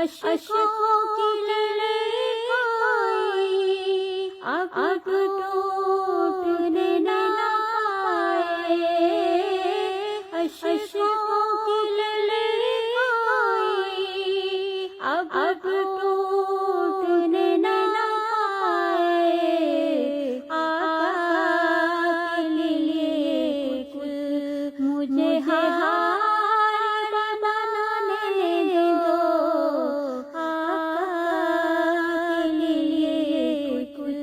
अशकों की लड़ाई अब टूटने न पाए, अशकों की लड़ाई अब टूटने न पाए। आका के लिए कुछ मुझे हार बनाने दो, आका के लिए कुछ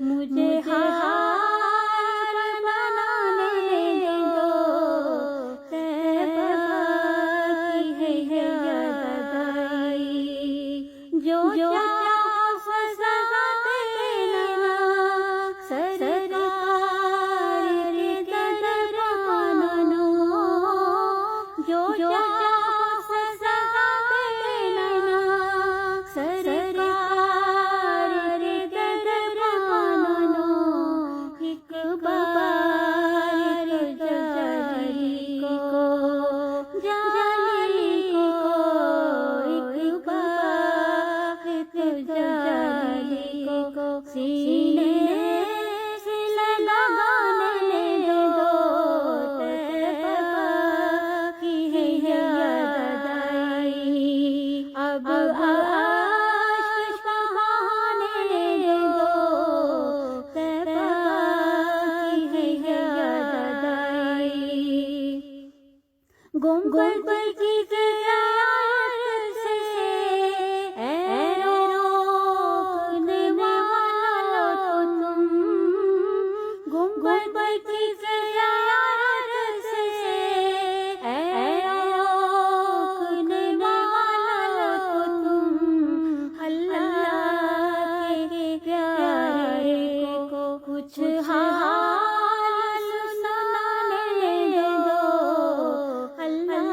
मुझे हार बनाने दो। तैबा की है यादाई, जो सजा देना सरकार के दरबानो, जो सजा देना सरकार के दरबानो। एक बार जाली को एक बार जाली को सीने से लगाने दो। तैबा की है यादाई, अब आशिक बहाने दो। तैबा की है यादाई, गुंबद की ज़ियारत से रोकने वाला तुम, गुंबद की ज़ियारत से रोकने वाला तुम। अल्लाह के प्यारे को कुछ हाल सुनाने दो, अल्लाह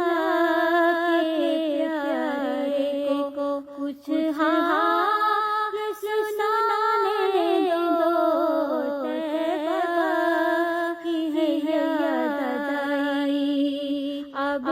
के प्यारे को कुछ हाल सुनाने दो। तैबा की है यादाई, अब